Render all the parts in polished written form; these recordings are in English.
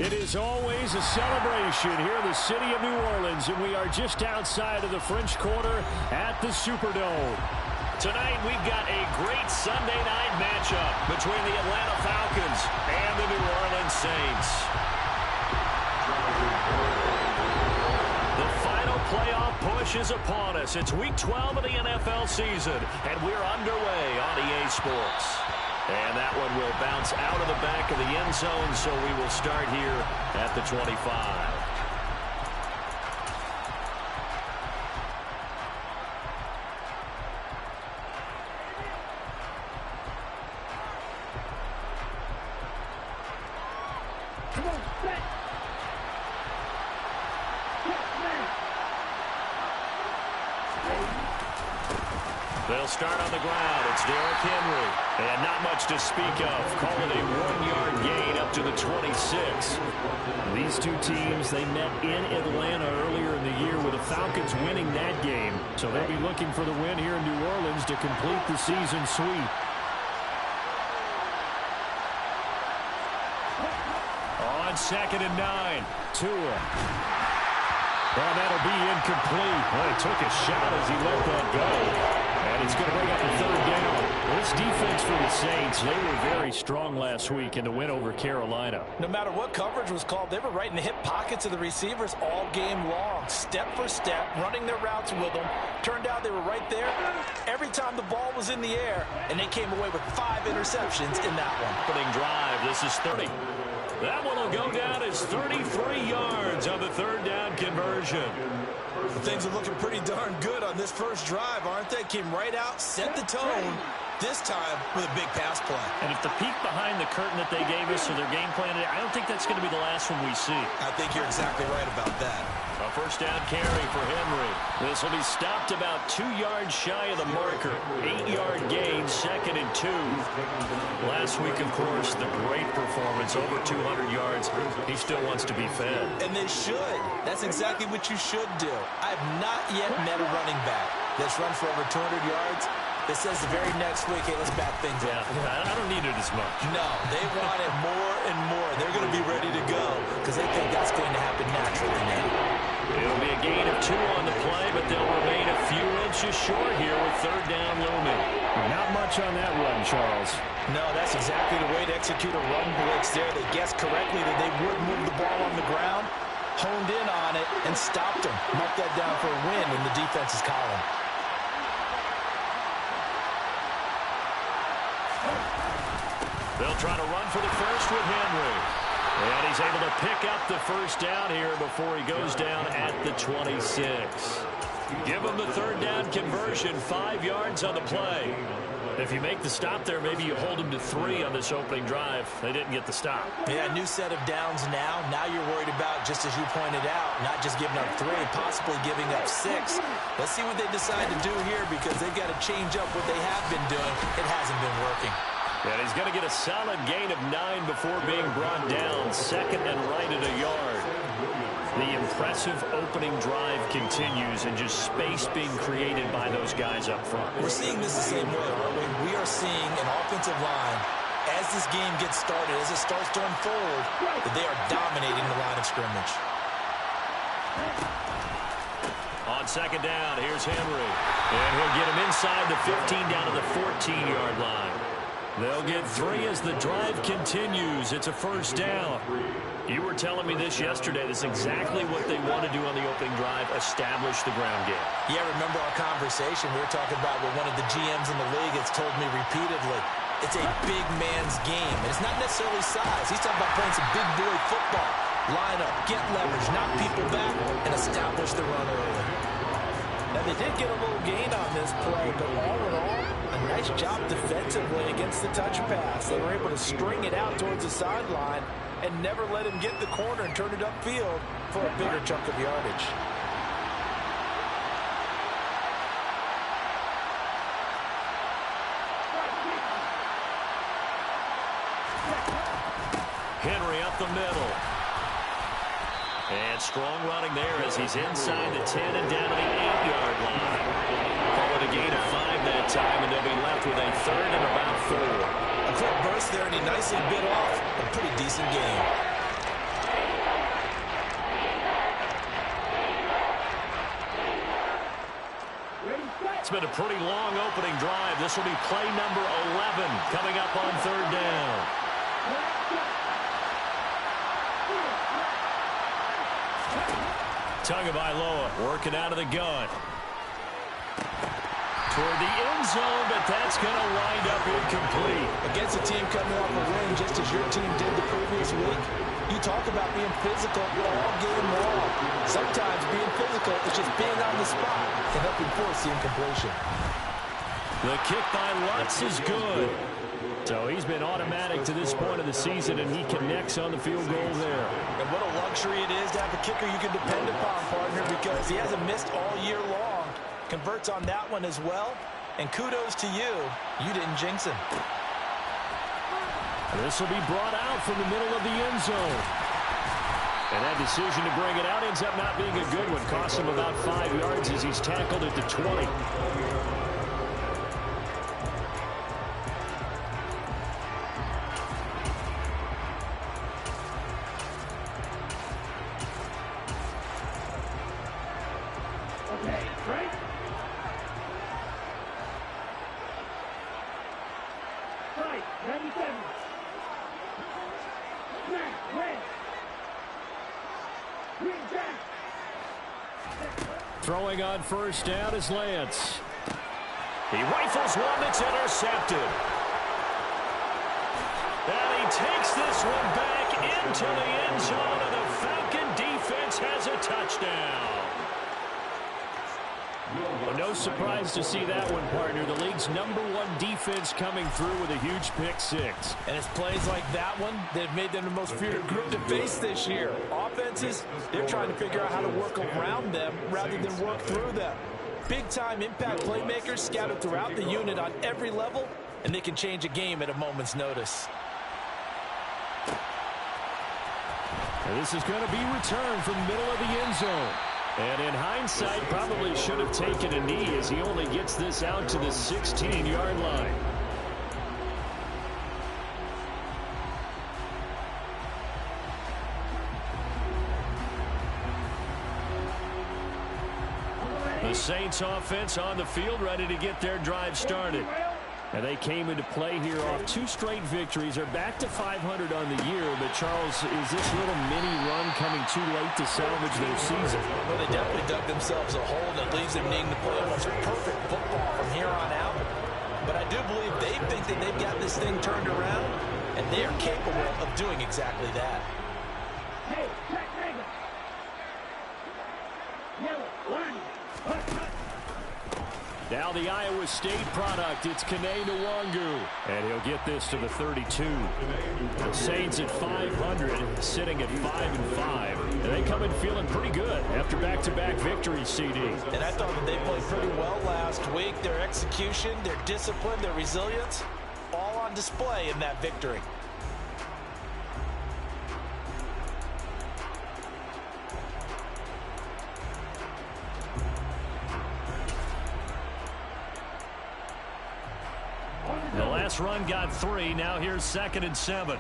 It is always a celebration here in the city of New Orleans, and we are just outside of the French Quarter at the Superdome. Tonight, we've got a great Sunday night matchup between the Atlanta Falcons and the New Orleans Saints. The final playoff push is upon us. It's Week 12 of the NFL season, and we're underway on EA Sports. And that one will bounce out of the back of the end zone, so we will start here at the 25. They'll start on the ground. It's Derrick Henry. And not much to speak of. Call it a 1-yard gain up to the 26. These two teams, they met in Atlanta earlier in the year with the Falcons winning that game. So they'll be looking for the win here in New Orleans to complete the season sweep. On 2nd and 9. Tua. Well, that'll be incomplete. Well, he took a shot as he let that go. And it's going to bring up a 3rd down. This defense for the Saints, they were very strong last week in the win over Carolina. No matter what coverage was called, they were right in the hip pockets of the receivers all game long. Step for step, running their routes with them. Turned out they were right there every time the ball was in the air. And they came away with 5 interceptions in that one. Opening drive, this is 30. That one will go down as 33 yards on the 3rd down conversion. Things are looking pretty darn good on this first drive, aren't they? Came right out, set the tone, this time with a big pass play. And if the peek behind the curtain that they gave us or their game plan, I don't think that's going to be the last one we see. I think you're exactly right about that. A 1st down carry for Henry. This will be stopped about 2 yards shy of the marker. 8-yard gain, 2nd and 2. Last week, of course, the great performance, over 200 yards. He still wants to be fed. And they should. That's exactly what you should do. I've not yet met a running back that's run for over 200 yards that says the very next week, hey, let's back things up. I don't need it as much. No, they want it more and more. They're going to be ready to go because they think that's going to happen naturally now. It'll be a gain of 2 on the play, but they'll remain a few inches short here with 3rd down looming. Not much on that run, Charles. No, that's exactly the way to execute a run blitz there. They guessed correctly that they would move the ball on the ground, honed in on it, and stopped them. Marked that down for a win in the defense's column. They'll try to run for the first with Henry. And he's able to pick up the 1st down here before he goes down at the 26. Give him the 3rd down conversion, 5 yards on the play. If you make the stop there, maybe you hold him to 3 on this opening drive. They didn't get the stop. Yeah, new set of downs now. Now you're worried about, just as you pointed out, not just giving up 3, possibly giving up 6. Let's see what they decide to do here because they've got to change up what they have been doing. It hasn't been working. And he's going to get a solid gain of 9 before being brought down. 2nd and right at a yard. The impressive opening drive continues and just space being created by those guys up front. We're seeing this the same way, aren't we? We are seeing an offensive line, as this game gets started, as it starts to unfold, that they are dominating the line of scrimmage. On 2nd down, here's Henry. And he'll get him inside the 15 down to the 14-yard line. They'll get 3 as the drive continues. It's a 1st down. You were telling me this yesterday. This is exactly what they want to do on the opening drive, establish the ground game. Yeah, remember our conversation. We were talking about what one of the GMs in the league has told me repeatedly. It's a big man's game. And it's not necessarily size. He's talking about playing some big boy football. Line up, get leverage, knock people back, and establish the run early. Now, they did get a little gain on this play, but all in all, a nice job defensively against the touch pass. They were able to string it out towards the sideline and never let him get the corner and turn it upfield for a bigger chunk of yardage. Henry up the middle. And strong running there as he's inside the 10 and down to the 8-yard line. Call it a gain of 5 that time, and they'll be left with a 3rd and about 4. A quick burst there, and he nicely bit off a pretty decent game. It's been a pretty long opening drive. This will be play number 11 coming up on third down. Tagovailoa working out of the gun. Toward the end zone, but that's going to wind up incomplete. Against a team coming off a win just as your team did the previous week, you talk about being physical all game long. Sometimes being physical is just being on the spot and helping force the incompletion. The kick by Lutz is good. So he's been automatic to this point of the season, and he connects on the field goal there. And what a luxury it is to have a kicker you can depend upon, partner, because he hasn't missed all year long. Converts on that one as well. And kudos to you. You didn't jinx him. This will be brought out from the middle of the end zone. And that decision to bring it out ends up not being a good one. Costs him about 5 yards as he's tackled at the 20. Throwing on first down is Lance. He rifles one that's intercepted. And he takes this one back into the end zone, and the Falcon defense has a touchdown. Well, no surprise to see that one, partner. The league's #1 defense coming through with a huge pick six. And it's plays like that one that have made them the most feared group to face this year. Offenses, they're trying to figure out how to work around them rather than work through them. Big-time impact playmakers scattered throughout the unit on every level, and they can change a game at a moment's notice. And this is going to be returned from the middle of the end zone. And in hindsight, probably should have taken a knee as he only gets this out to the 16-yard line. The Saints offense on the field, ready to get their drive started. And they came into play here off 2 straight victories. They're back to 500 on the year. But, Charles, is this little mini run coming too late to salvage their season? Well, they definitely dug themselves a hole that leaves them needing to play almost perfect football from here on out. But I do believe they think that they've got this thing turned around, and they are capable of doing exactly that. Hey, check angle. Yellow, one. Now the Iowa State product, it's Kene Nwangu. And he'll get this to the 32. The Saints at 500, sitting at 5-5. And they come in feeling pretty good after back-to-back victories, CD. And I thought that they played pretty well last week. Their execution, their discipline, their resilience, all on display in that victory. The last run got 3. Now here's 2nd and 7.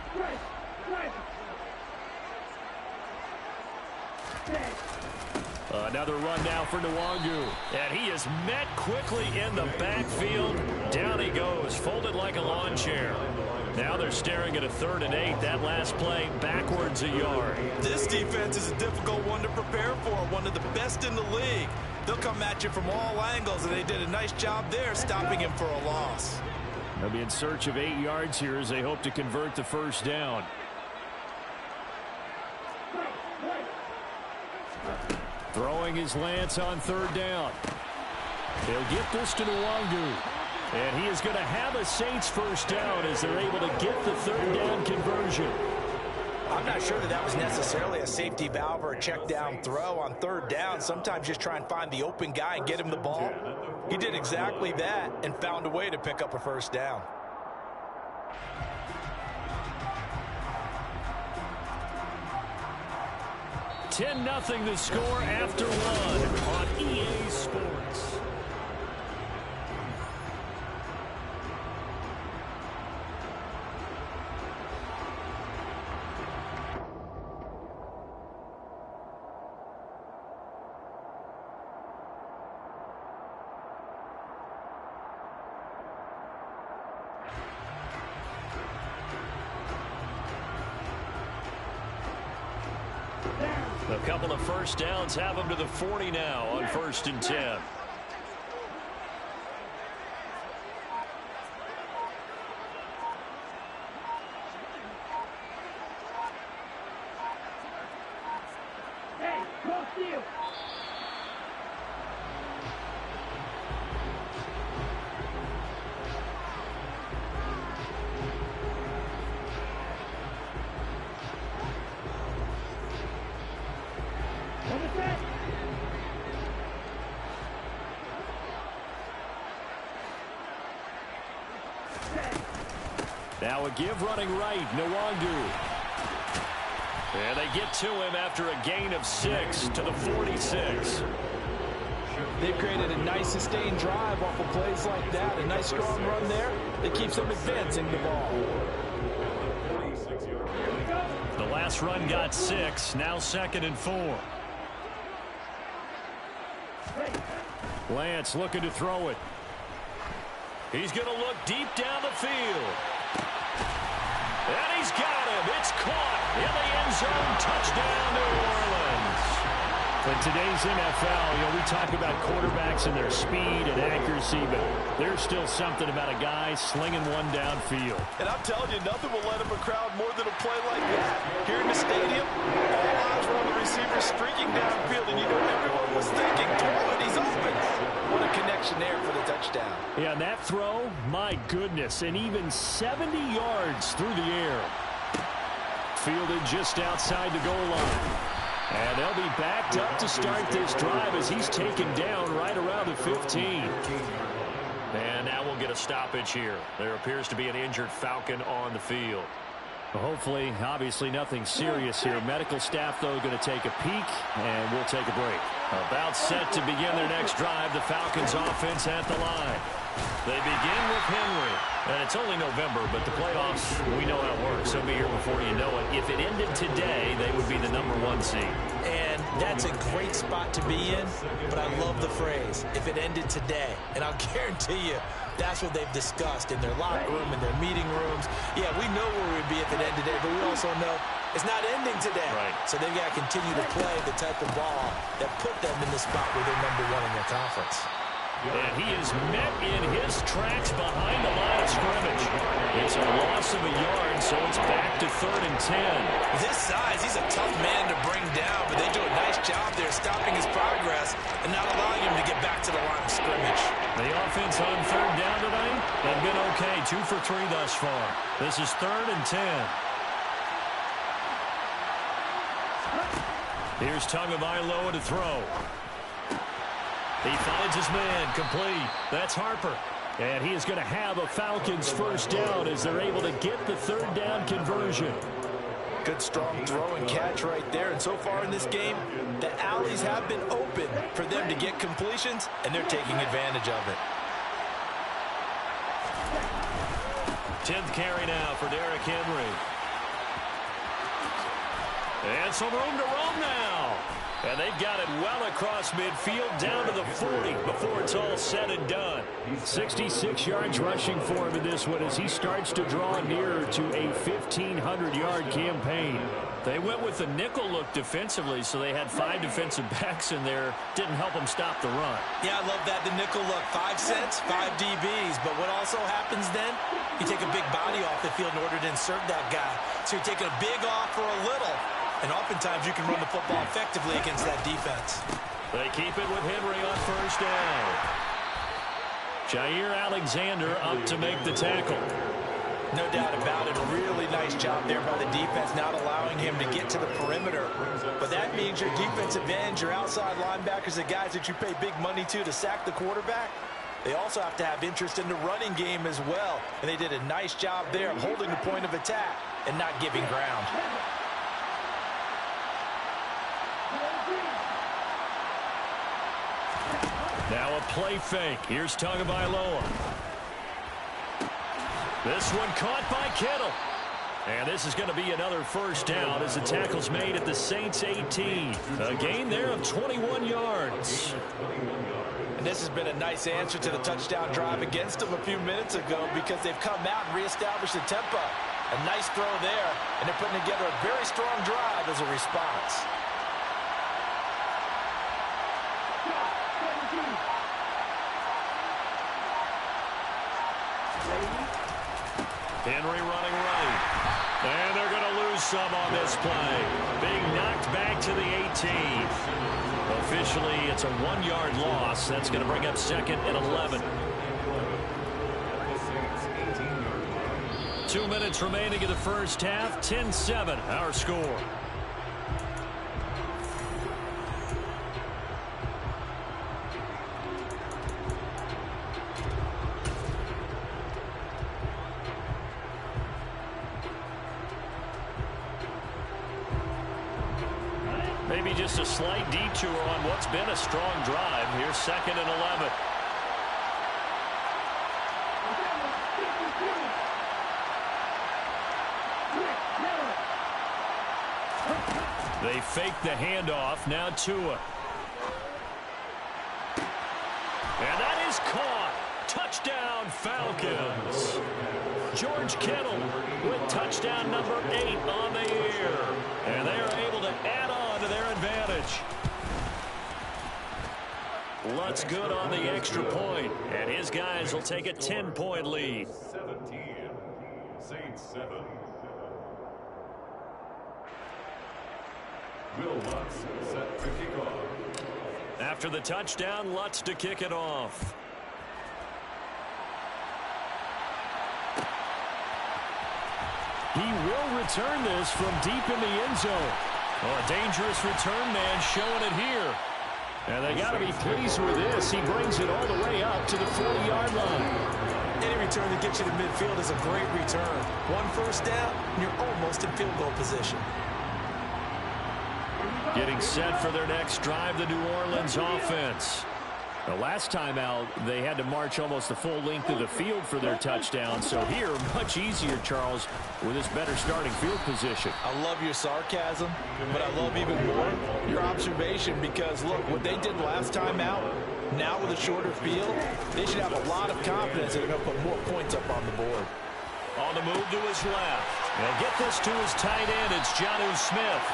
Another run now for Nwangu. And he is met quickly in the backfield. Down he goes, folded like a lawn chair. Now they're staring at a 3rd and 8. That last play backwards a yard. This defense is a difficult one to prepare for. One of the best in the league. They'll come at you from all angles, and they did a nice job there stopping him for a loss. They'll be in search of 8 yards here as they hope to convert the first down. Throwing his Lance on 3rd down. They'll get this to Nwangu. And he is going to have a Saints first down as they're able to get the 3rd down conversion. I'm not sure that that was necessarily a safety valve or a check down throw on 3rd down. Sometimes just try and find the open guy and get him the ball. He did exactly that and found a way to pick up a first down. $10-0 the score after 1 on EA Sports. A couple of first downs have them to the 40 now on 1st and 10. Hey, cross field. On the set. Now a give running right, Nwangu. And they get to him after a gain of 6 to the 46. They've created a nice sustained drive off of plays like that. A nice strong run there that keeps them advancing the ball. The last run got 6, now 2nd and 4. Lance looking to throw it. He's going to look deep down the field. And he's got him. It's caught in the end zone. Touchdown, New Orleans. In today's NFL, we talk about quarterbacks and their speed and accuracy, but there's still something about a guy slinging one downfield. And I'm telling you, nothing will let him a crowd more than a play like that. Here in the stadium, all eyes were on the receiver streaking downfield, and everyone was thinking, throw it, he's open. What a connection there for the touchdown. Yeah, and that throw, my goodness, and even 70 yards through the air. Fielded just outside the goal line. And they'll be backed up to start this drive as he's taken down right around the 15. And now we'll get a stoppage here. There appears to be an injured Falcon on the field. Hopefully, obviously nothing serious here. Medical staff, though, going to take a peek, and we'll take a break. About set to begin their next drive, the Falcons offense at the line. They begin with Henry. And it's only November, but the playoffs, we know how it works. They'll be here before you know it. If it ended today, they would be the #1 seed. And that's a great spot to be in, but I love the phrase, if it ended today. And I'll guarantee you, that's what they've discussed in their locker room, in their meeting rooms. Yeah, we know where we'd be if it ended today, but we also know it's not ending today. Right. So they've got to continue to play the type of ball that put them in the spot where they're #1 in their conference. And he is met in his tracks behind the line of scrimmage. It's a loss of a yard, so it's back to 3rd and 10. This size, he's a tough man to bring down, but they do a nice job there stopping his progress and not allowing him to get back to the line of scrimmage. The offense on 3rd down tonight have been okay. 2 for 3 thus far. This is 3rd and 10. Here's Tagovailoa to throw. He finds his man, complete. That's Harper. And he is going to have a Falcons first down as they're able to get the 3rd down conversion. Good strong throw and catch right there. And so far in this game, the alleys have been open for them to get completions, and they're taking advantage of it. 10th carry now for Derrick Henry. And some room to roam now. And they've got it well across midfield down to the 40 before it's all said and done. 66 yards rushing for him in this one as he starts to draw nearer to a 1,500-yard campaign. They went with the nickel look defensively, so they had 5 defensive backs in there. Didn't help them stop the run. Yeah, I love that, the nickel look. 5 cents, 5 DBs. But what also happens then, you take a big body off the field in order to insert that guy. So you're taking a big off for a little. And oftentimes you can run the football effectively against that defense. They keep it with Henry on 1st down. Jair Alexander up to make the tackle. No doubt about it. A really nice job there by the defense, not allowing him to get to the perimeter. But that means your defensive ends, your outside linebackers, the guys that you pay big money to sack the quarterback, they also have to have interest in the running game as well. And they did a nice job there of holding the point of attack and not giving ground. Now a play fake. Here's Tagovailoa. This one caught by Kittle. And this is going to be another first down as the tackle's made at the Saints 18. A gain there of 21 yards. And this has been a nice answer to the touchdown drive against them a few minutes ago because they've come out and reestablished the tempo. A nice throw there, and they're putting together a very strong drive as a response. Henry running right. And they're going to lose some on this play. Being knocked back to the 18. Officially, it's a 1-yard loss. That's going to bring up 2nd and 11. 2 minutes remaining in the first half. 10-7, our score. Maybe just a slight detour on what's been a strong drive. Here's 2nd and 11. They fake the handoff. Now Tua. And that is caught. Touchdown, Falcons. George Kittle with touchdown number 8 on the year. And they are able to add on to their advantage. Lutz good on the extra point. And his guys will take a 10-point lead. 17. Saints 7. Will Lutz set to kick off. After the touchdown, Lutz to kick it off. He will return this from deep in the end zone. Oh, a dangerous return man showing it here. And they got to be pleased with this. He brings it all the way up to the 40-yard line. Any return that gets you to midfield is a great return. 1 first down, and you're almost in field goal position. Getting set for their next drive, the New Orleans offense. The last time out, they had to march almost the full length of the field for their touchdown. So here, much easier, Charles, with this better starting field position. I love your sarcasm, but I love even more your observation because, look, what they did last time out, now with a shorter field, they should have a lot of confidence that they're going to put more points up on the board. On the move to his left. And get this to his tight end. It's Jonnu Smith.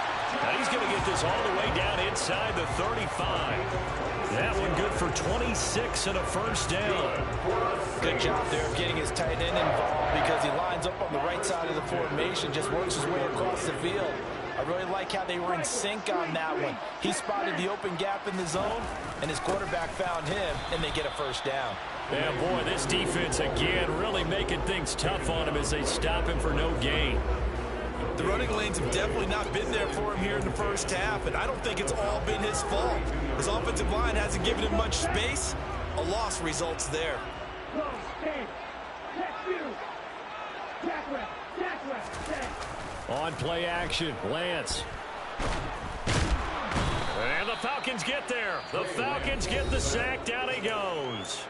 Now he's going to get this all the way down inside the 35. That one good for 26 and a first down. Good job there of getting his tight end involved because he lines up on the right side of the formation, just works his way across the field. I really like how they were in sync on that one. He spotted the open gap in the zone, and his quarterback found him, and they get a first down. Yeah, boy, this defense, again, really making things tough on him as they stop him for no gain. The running lanes have definitely not been there for him here in the first half, and I don't think it's all been his fault. His offensive line hasn't given him much space. A loss results there. On play action, Lance. And the Falcons get there. The Falcons get the sack. Down he goes.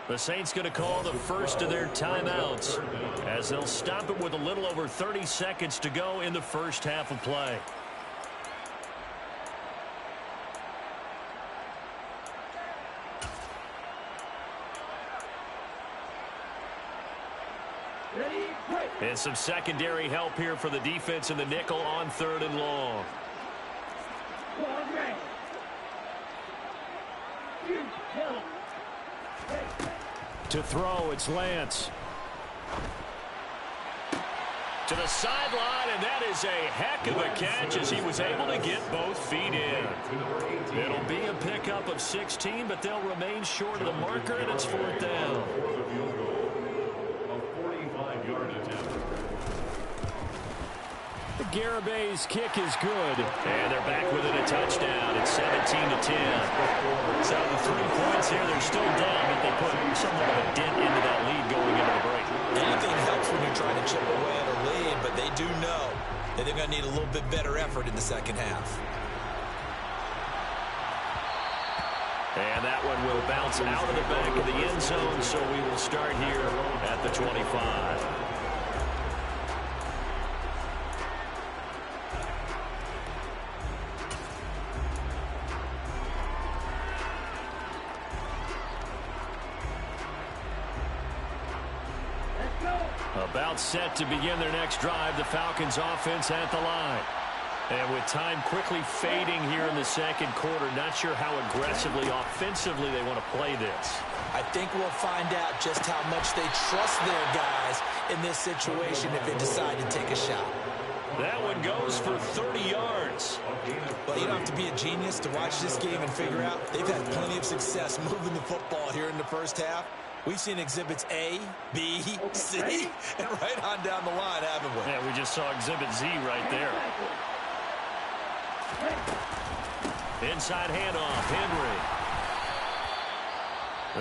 The Saints going to call the first of their timeouts as they'll stop it with a little over 30 seconds to go in the first half of play. And some secondary help here for the defense in the nickel on 3rd and long. To throw, it's Lance. To the sideline, and that is a heck of a catch as he was able to get both feet in. It'll be a pickup of 16, but they'll remain short of the marker, and it's 4th down. Garabay's kick is good. And they're back within a touchdown. It's 17-10. So the 3 points here, they're still down, but they put somewhat of a dent into that lead going into the break. Anything helps when you're trying to chip away at a lead, but they do know that they're going to need a little bit better effort in the second half. And that one will bounce out of the back of the end zone, so we will start here at the 25. About set to begin their next drive. The Falcons offense at the line. And with time quickly fading here in the second quarter, not sure how aggressively, offensively they want to play this. I think we'll find out just how much they trust their guys in this situation if they decide to take a shot. That one goes for 30 yards. Well, you don't have to be a genius to watch this game and figure out they've had plenty of success moving the football here in the first half. We've seen exhibits A, B, C, and right on down the line, haven't we? Yeah, we just saw exhibit Z right there. Inside handoff, Henry.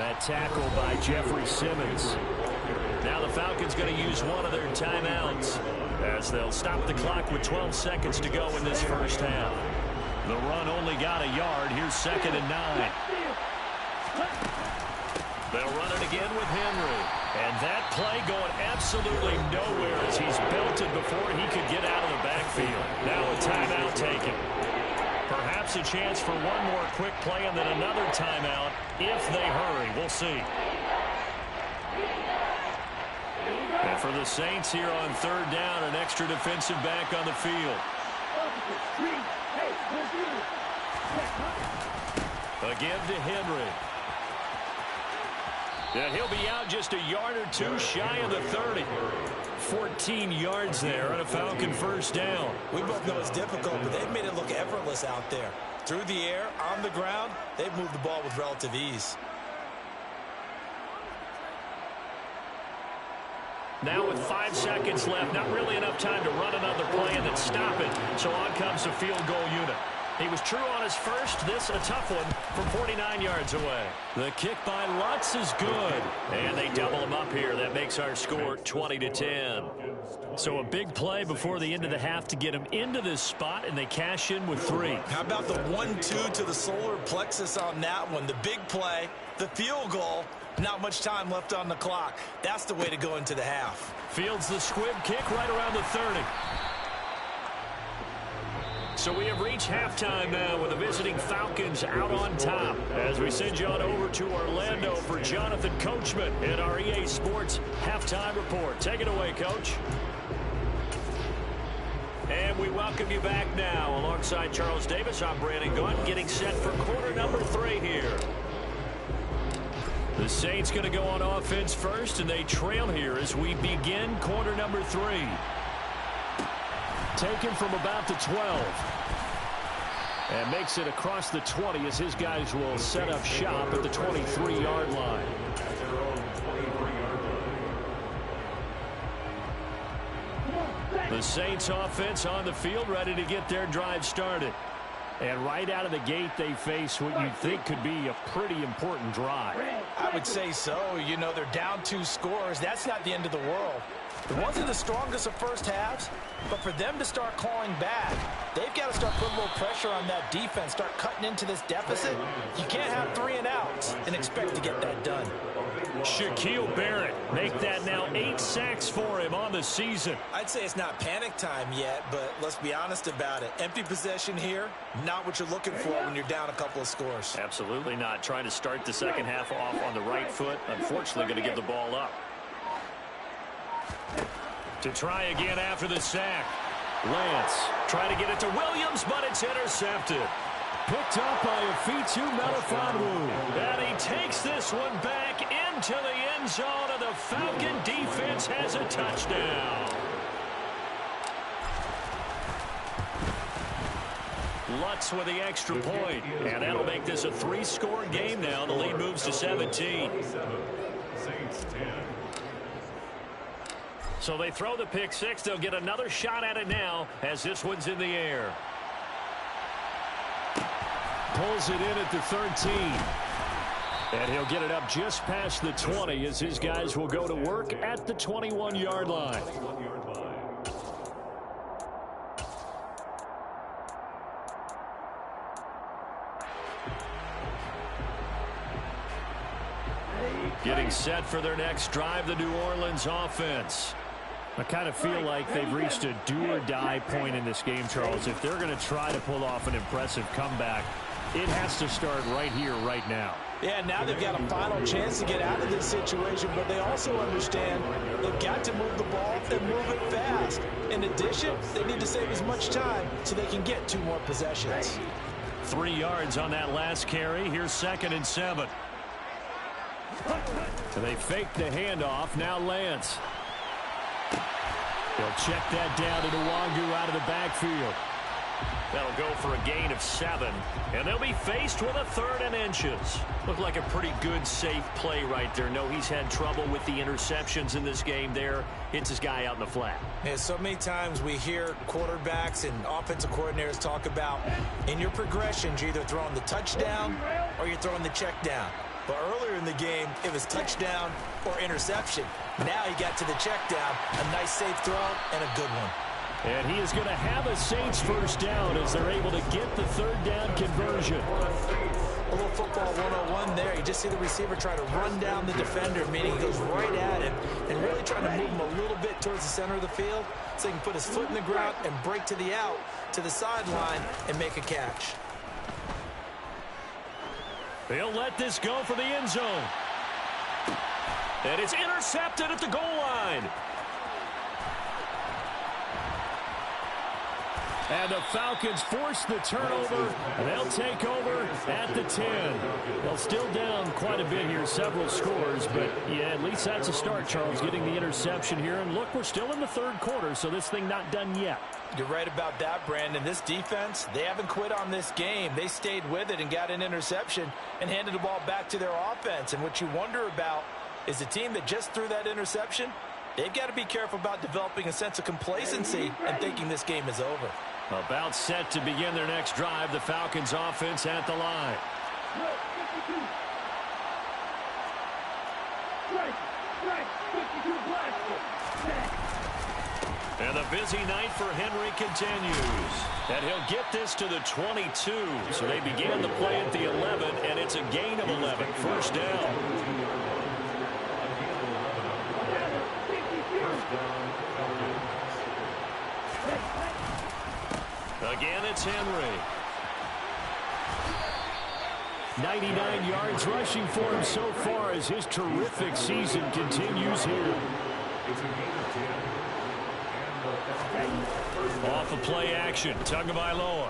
That tackle by Jeffrey Simmons. Now the Falcons going to use one of their timeouts as they'll stop the clock with 12 seconds to go in this first half. The run only got a yard. Here's 2nd and 9. They'll run it again with Henry. And that play going absolutely nowhere as he's belted before he could get out of the backfield. Now a timeout taken. Perhaps a chance for one more quick play and then another timeout if they hurry. We'll see. And for the Saints here on 3rd down, an extra defensive back on the field. Again to Henry. Yeah, he'll be out just a yard or two shy of the 30. 14 yards there on a Falcon first down. We both know it's difficult, but they've made it look effortless out there. Through the air, on the ground, they've moved the ball with relative ease. Now with 5 seconds left, not really enough time to run another play and then stop it. So on comes the field goal unit. He was true on his first. This a tough one from 49 yards away. The kick by Lutz is good. And they double him up here. That makes our score 20-10. So a big play before the end of the half to get him into this spot, and they cash in with 3. How about the 1-2 to the solar plexus on that one? The big play, the field goal, not much time left on the clock. That's the way to go into the half. Fields the squib kick right around the 30. So we have reached halftime now with the visiting Falcons out on top. As we send you on over to Orlando for Jonathan Coachman in our EA Sports Halftime Report. Take it away, Coach. And we welcome you back now. Alongside Charles Davis, I'm Brandon Gaunt, getting set for quarter number 3 here. The Saints going to go on offense first, and they trail here as we begin quarter number 3. Taken from about the 12. And makes it across the 20 as his guys will set up shop at the 23-yard line. The Saints offense on the field ready to get their drive started. And right out of the gate, they face what you'd think could be a pretty important drive. I would say so. You know, they're down 2 scores. That's not the end of the world. It wasn't the strongest of first halves, but for them to start clawing back, they've got to start putting a little pressure on that defense, start cutting into this deficit. You can't have 3 and outs and expect to get that done. Shaquille Barrett, make that now 8 sacks for him on the season. I'd say it's not panic time yet, but let's be honest about it. Empty possession here, not what you're looking for when you're down a couple of scores. Absolutely not. Trying to start the second half off on the right foot. Unfortunately, going to give the ball up. To try again after the sack. Lance trying to get it to Williams, but it's intercepted. Picked up by Afitu Melifonwu. And he takes this one back into the end zone, and the Falcon defense has a touchdown. Lutz with the extra point. And that'll make this a 3-score game now. The lead moves to 17. Saints 10. So they throw the pick 6. They'll get another shot at it now as this one's in the air. Pulls it in at the 13. And he'll get it up just past the 20 as his guys will go to work at the 21-yard line. Getting set for their next drive, the New Orleans offense. I kind of feel like they've reached a do-or-die point in this game, Charles. If they're going to try to pull off an impressive comeback, it has to start right here, right now. Yeah, now they've got a final chance to get out of this situation, but they also understand they've got to move the ball and move it fast. In addition, they need to save as much time so they can get 2 more possessions. 3 yards on that last carry. Here's 2nd and 7. They fake the handoff. Now Lance. He'll check that down to Nwangu out of the backfield. That'll go for a gain of 7. And they'll be faced with a 3rd and inches. Looked like a pretty good, safe play right there. No, he's had trouble with the interceptions in this game there. Hits his guy out in the flat. Yeah, so many times we hear quarterbacks and offensive coordinators talk about in your progressions, you're either throwing the touchdown or you're throwing the check down. But earlier in the game, it was touchdown or interception. Now he got to the check down. A nice safe throw and a good one. And he is going to have a Saints first down as they're able to get the 3rd down conversion. A little football 101 there. You just see the receiver try to run down the defender, meaning he goes right at him and really trying to move him a little bit towards the center of the field so he can put his foot in the ground and break to the out, to the sideline, and make a catch. They'll let this go for the end zone. And it's intercepted at the goal line. And the Falcons force the turnover. They'll take over at the 10. They'll still down quite a bit here, several scores. But, yeah, at least that's a start, Charles, getting the interception here. And, look, we're still in the 3rd quarter, so this thing not done yet. You're right about that, Brandon. This defense, they haven't quit on this game. They stayed with it and got an interception and handed the ball back to their offense. And what you wonder about is the team that just threw that interception, they've got to be careful about developing a sense of complacency and thinking this game is over. About set to begin their next drive, the Falcons offense at the line. And the busy night for Henry continues. And he'll get this to the 22. So they began the play at the 11, and it's a gain of 11. First down. Again, it's Henry. 99 yards rushing for him so far as his terrific season continues here. Off of play action, Tagovailoa.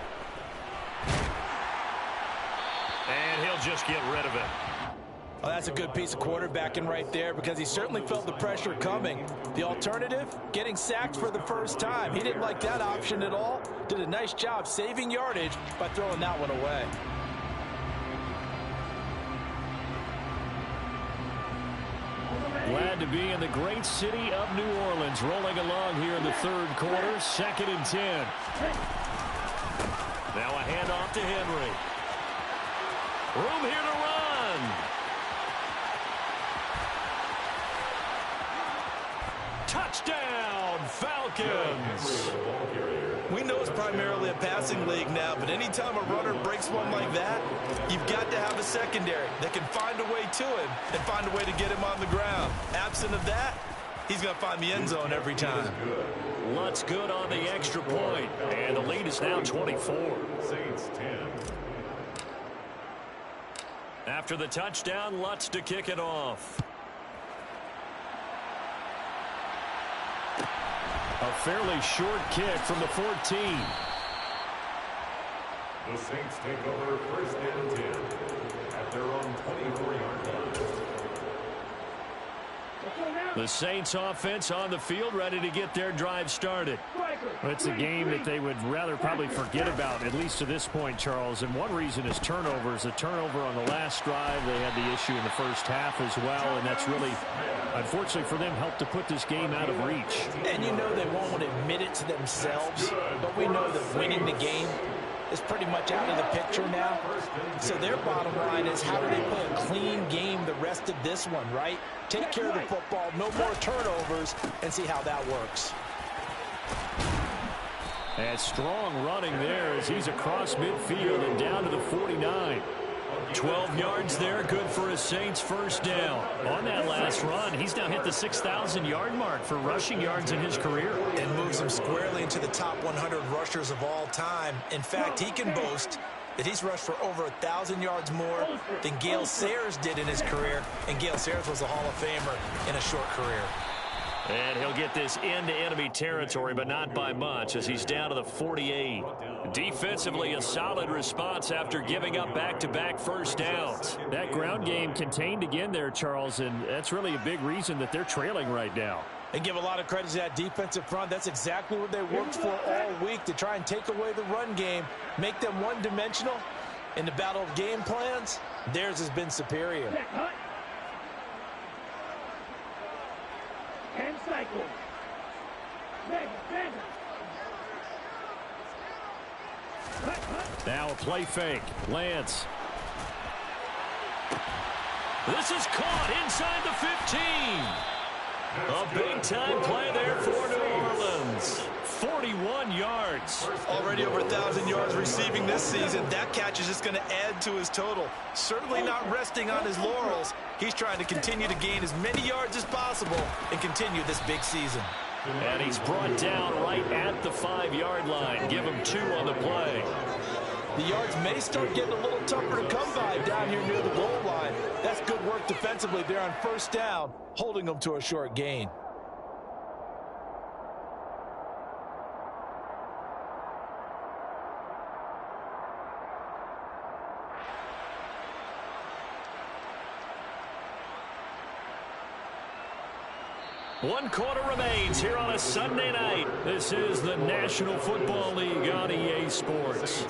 And he'll just get rid of it. Well, that's a good piece of quarterbacking right there because he certainly felt the pressure coming. The alternative, getting sacked for the first time. He didn't like that option at all. Did a nice job saving yardage by throwing that one away. Glad to be in the great city of New Orleans. Rolling along here in the 3rd quarter. 2nd and 10. Now a handoff to Henry. Room here to run. Touchdown, Falcons. We know it's primarily a passing league now, but anytime a runner breaks one like that, you've got to have a secondary that can find a way to him and find a way to get him on the ground. Absent of that, he's going to find the end zone every time. Lutz good on the extra point, and the lead is now 24. Saints 10. After the touchdown, Lutz to kick it off. A fairly short kick from the 14. The Saints take over 1st and 10 at their own 24-yard line. The Saints offense on the field, ready to get their drive started. It's a game that they would rather probably forget about, at least to this point, Charles. And one reason is turnovers. The turnover on the last drive, they had the issue in the first half as well, and that's really, unfortunately for them, helped to put this game out of reach. And you know they won't want to admit it to themselves, but we know that winning the game is pretty much out of the picture now. So their bottom line is, how do they play a clean game the rest of this one, right? Take care of the football, no more turnovers, and see how that works. And strong running there as he's across midfield and down to the 49. 12 yards there, good for a Saints first down. On that last run, he's now hit the 6,000-yard mark for rushing yards in his career. And moves him squarely into the top 100 rushers of all time. In fact, he can boast that he's rushed for over 1,000 yards more than Gale Sayers did in his career, and Gale Sayers was a Hall of Famer in a short career. And he'll get this into enemy territory, but not by much, as he's down to the 48. Defensively, a solid response after giving up back-to-back first downs. That ground game contained again there, Charles, and that's really a big reason that they're trailing right now. And give a lot of credit to that defensive front. That's exactly what they worked for all week, to try and take away the run game, make them one-dimensional. In the battle of game plans, theirs has been superior. 10 cycles. Now a play fake. Lance. This is caught inside the 15. A big-time play there for New Orleans. 41 yards. Already over 1,000 yards receiving this season. That catch is just going to add to his total. Certainly not resting on his laurels. He's trying to continue to gain as many yards as possible and continue this big season. And he's brought down right at the 5-yard line. Give him 2 on the play. The yards may start getting a little tougher to come by down here near the goal line. That's good work defensively there on first down, holding them to a short gain. One quarter remains here on a Sunday night. This is the National Football League on EA Sports.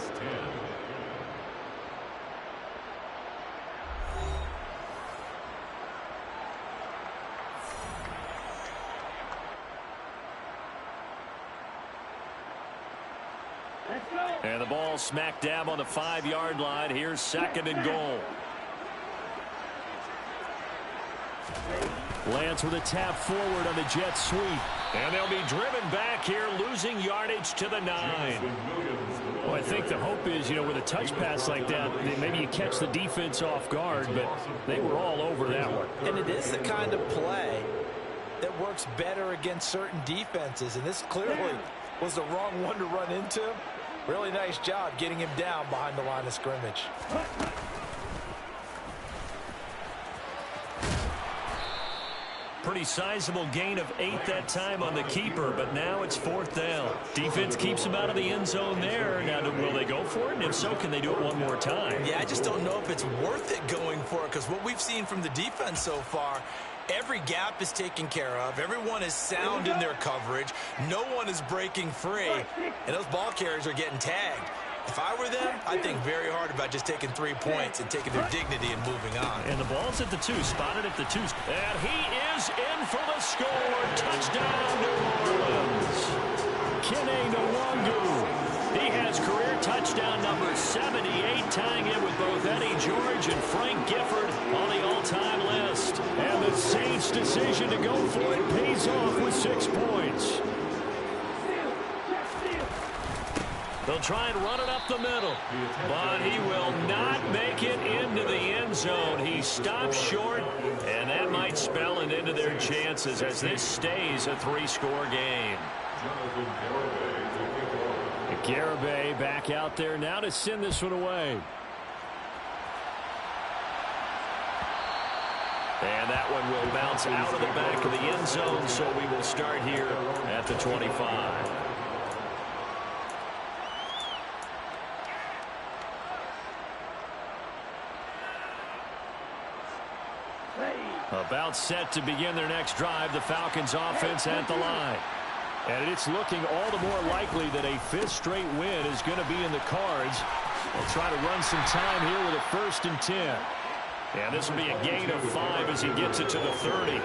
And the ball smack dab on the 5-yard line. Here's 2nd and goal. Lance with a tap forward on the jet sweep. And they'll be driven back here, losing yardage to the 9. Well, I think the hope is, with a touch pass like that, maybe you catch the defense off guard, but they were all over that one. And it is the kind of play that works better against certain defenses, and this clearly was the wrong one to run into. Really nice job getting him down behind the line of scrimmage. Pretty sizable gain of 8 that time on the keeper, but now it's 4th down. Defense keeps him out of the end zone there. Now, will they go for it? And if so, can they do it one more time? Yeah, I just don't know if it's worth it going for it, because what we've seen from the defense so far, every gap is taken care of. Everyone is sound in their coverage. No one is breaking free, and those ball carriers are getting tagged. If I were them, I'd think very hard about just taking 3 points and taking their dignity and moving on. And the ball's at the 2, spotted at the 2. And he is in for the score. Touchdown, New Orleans. Kene Nwangu. He has career touchdown number 78, tying it with both Eddie George and Frank Gifford on the all-time list. And the Saints' decision to go for it pays off with 6 points. They'll try and run it up the middle, but he will not make it into the end zone. He stops short, and that might spell an end to their chances as this stays a 3-score game. Garibay back out there now to send this one away. And that one will bounce out of the back of the end zone, so we will start here at the 25. About set to begin their next drive, the Falcons offense at the line. And it's looking all the more likely that a 5th straight win is going to be in the cards. They'll try to run some time here with a 1st and 10. And this will be a gain of 5 as he gets it to the 30.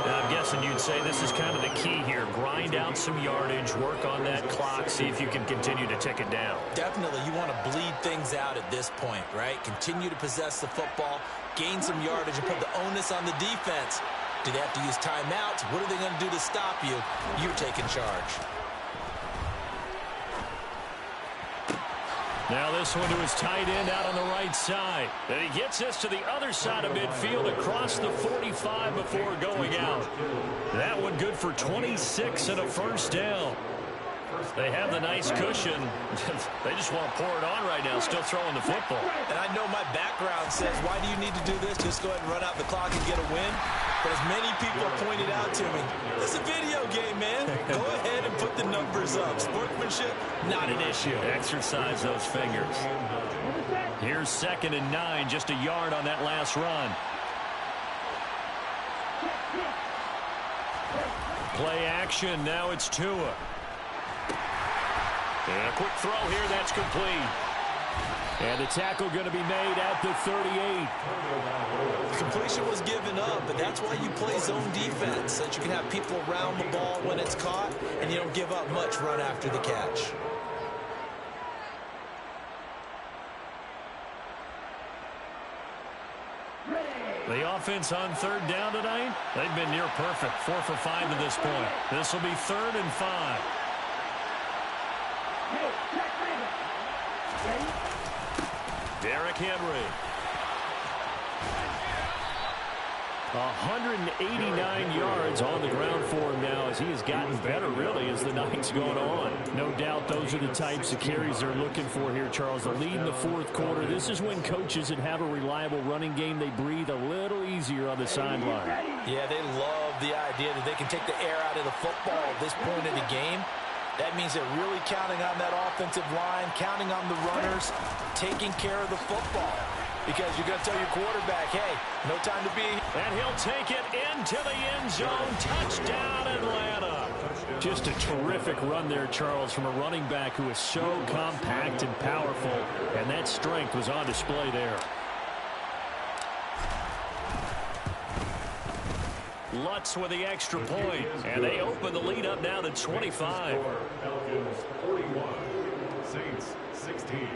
Now, I'm guessing you'd say this is kind of the key here. Grind out some yardage, work on that clock, see if you can continue to tick it down. Definitely, you want to bleed things out at this point, right? Continue to possess the football, gain some yardage, and put the onus on the defense. Do they have to use timeouts? What are they going to do to stop you? You're taking charge. Now this one to his tight end out on the right side. And he gets this to the other side of midfield across the 45 before going out. That one good for 26 and a 1st down. They have the nice cushion. They just want to pour it on right now, still throwing the football. And I know my background says, why do you need to do this? Just go ahead and run out the clock and get a win. But as many people have pointed out to me, this is a video game, man. Go ahead and put the numbers up. Sportsmanship, not an issue. Exercise those fingers. Here's 2nd and 9, just a yard on that last run. Play action, now it's Tua. And a quick throw here, that's complete. And the tackle going to be made at the 38. Completion was given up, but that's why you play zone defense, so that you can have people around the ball when it's caught, and you don't give up much run after the catch. The offense on 3rd down tonight, they've been near perfect, 4 for 5 to this point. This will be 3rd and 5. Derrick Henry. 189 yards on the ground for him now as he has gotten better, really, as the night's going on. No doubt those are the types of carries they're looking for here, Charles. The lead in the 4th quarter. This is when coaches that have a reliable running game, they breathe a little easier on the sideline. Yeah, they love the idea that they can take the air out of the football at this point in the game. That means they're really counting on that offensive line, counting on the runners, taking care of the football. Because you're going to tell your quarterback, hey, no time to be. And he'll take it into the end zone. Touchdown, Atlanta. Just a terrific run there, Charles, from a running back who is so compact and powerful. And that strength was on display there. Lutz with the extra point. And they open the lead up now to 25. Falcons 41, Saints 16.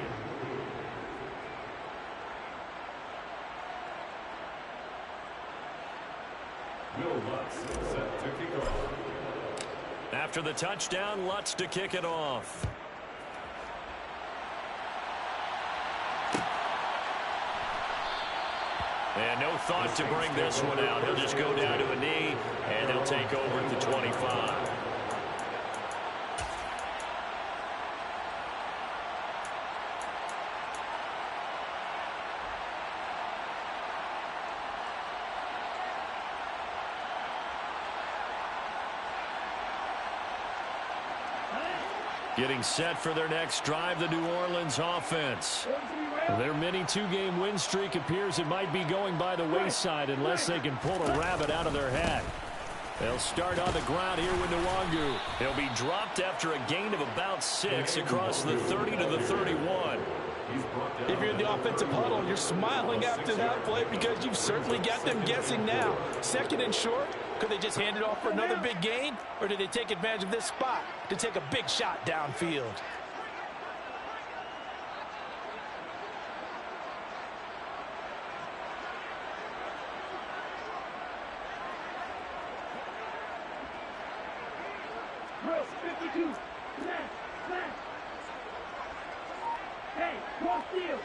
Will Lutz set to kick off. After the touchdown, Lutz to kick it off. And no thought to bring this one out. He'll just go down to a knee, and they'll take over at the 25. Getting set for their next drive, the New Orleans offense. Their mini 2-game win streak appears it might be going by the wayside unless they can pull a rabbit out of their hat. They'll start on the ground here with Nwangu. He'll be dropped after a gain of about 6 across the 30 to the 31. If you're in the offensive huddle, you're smiling after that play because you've certainly got them guessing now. 2nd and short, could they just hand it off for another big gain? Or did they take advantage of this spot to take a big shot downfield? Bro, 52. Smash, smash. Hey, cross field.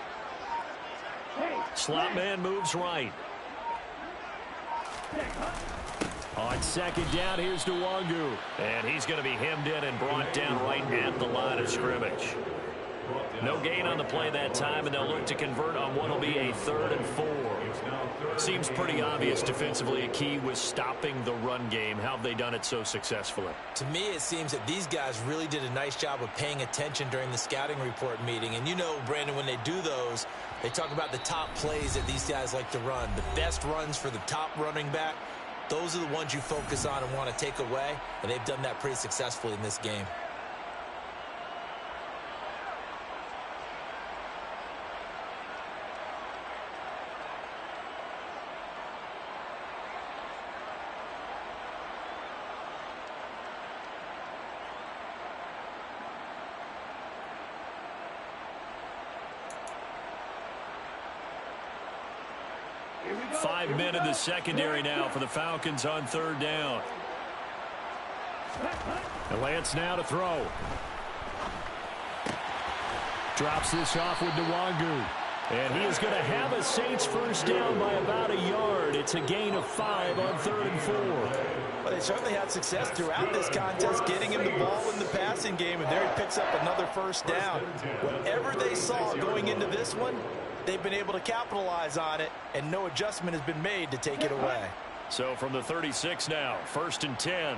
Hey. Slot man moves right. On 2nd down, here's Nwangu. And he's going to be hemmed in and brought down right at the line of scrimmage. No gain on the play that time, and they'll look to convert on what will be a 3rd and 4. Seems pretty obvious defensively a key was stopping the run game. How have they done it so successfully? To me, it seems that these guys really did a nice job of paying attention during the scouting report meeting. And you know, Brandon, when they do those, they talk about the top plays that these guys like to run. The best runs for the top running back. Those are the ones you focus on and want to take away. And they've done that pretty successfully in this game. Five men in the secondary now for the Falcons on 3rd down. And Lance now to throw. Drops this off with Nwangu. And he is going to have a Saints first down by about a yard. It's a gain of 5 on 3rd and 4. Well, they certainly had success throughout this contest, getting him the ball in the passing game, and there he picks up another first down. Whatever they saw going into this one, they've been able to capitalize on it, and no adjustment has been made to take it away. So from the 36 now, 1st and 10.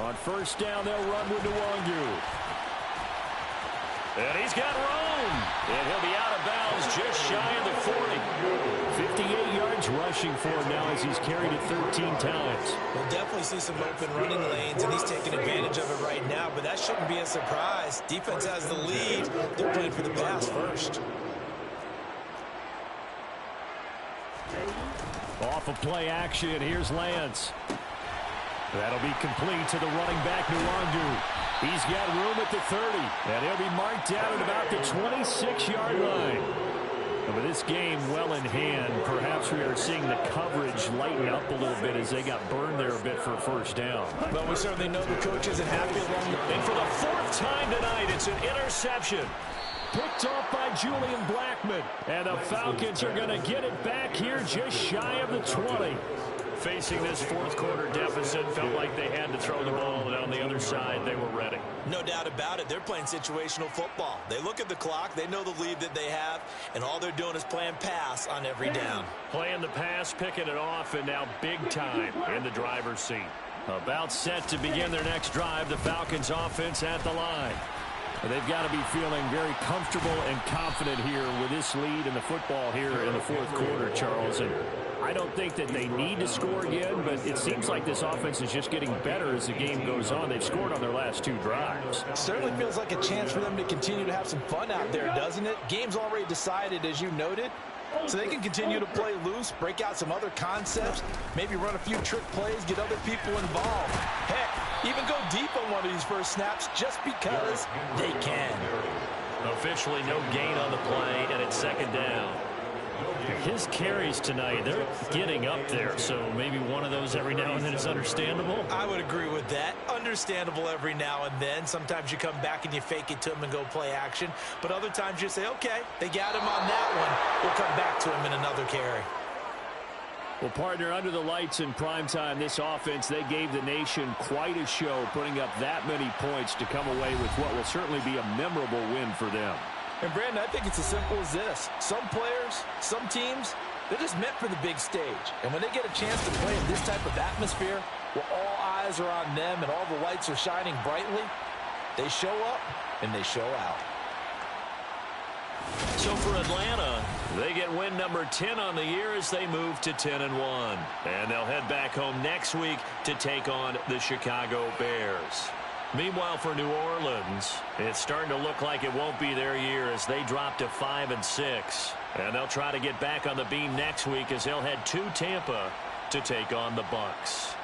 On 1st down, they'll run with Nwangu. And he's got room. And he'll be out of bounds just shy of the 40. 58 yards rushing for him now as he's carried it 13 times. We'll definitely see some open running lanes, and he's taking advantage of it right now, but that shouldn't be a surprise. Defense has the lead. They're playing for the pass first. Off of play action, here's Lance. That'll be complete to the running back, Nwangu. He's got room at the 30, and he'll be marked down at about the 26-yard line. And with this game well in hand, perhaps we are seeing the coverage lighten up a little bit as they got burned there a bit for a 1st down. But we certainly know the coach isn't happy along the... And for the 4th time tonight, it's an interception. Picked off by Julian Blackman. And the Falcons are going to get it back here just shy of the 20. Facing this 4th quarter deficit, felt like they had to throw the ball, and on the other side, they were ready. No doubt about it. They're playing situational football. They look at the clock, they know the lead that they have, and all they're doing is playing pass on every down. Playing the pass, picking it off, and now big time in the driver's seat. About set to begin their next drive, the Falcons offense at the line. They've got to be feeling very comfortable and confident here with this lead in the football here in the 4th quarter, Charles. And I don't think that they need to score again, but it seems like this offense is just getting better as the game goes on. They've scored on their last 2 drives. Certainly feels like a chance for them to continue to have some fun out there, doesn't it? Game's already decided, as you noted, so they can continue to play loose, break out some other concepts, maybe run a few trick plays, get other people involved. Heck, even go deep on one of these first snaps just because they can. Officially no gain on the play, and it's 2nd down. His carries tonight, they're getting up there, so maybe one of those every now and then is understandable. I would agree with that. Understandable every now and then. Sometimes you come back and you fake it to him and go play action, but other times you say, okay, they got him on that one. We'll come back to him in another carry. Well, partner, under the lights in primetime, this offense, they gave the nation quite a show, putting up that many points to come away with what will certainly be a memorable win for them. And, Brandon, I think it's as simple as this. Some players, some teams, they're just meant for the big stage. And when they get a chance to play in this type of atmosphere, where all eyes are on them and all the lights are shining brightly, they show up and they show out. So for Atlanta, they get win number 10 on the year as they move to 10-1. And they'll head back home next week to take on the Chicago Bears. Meanwhile, for New Orleans, it's starting to look like it won't be their year as they drop to 5-6. And they'll try to get back on the beam next week as they'll head to Tampa to take on the Bucs.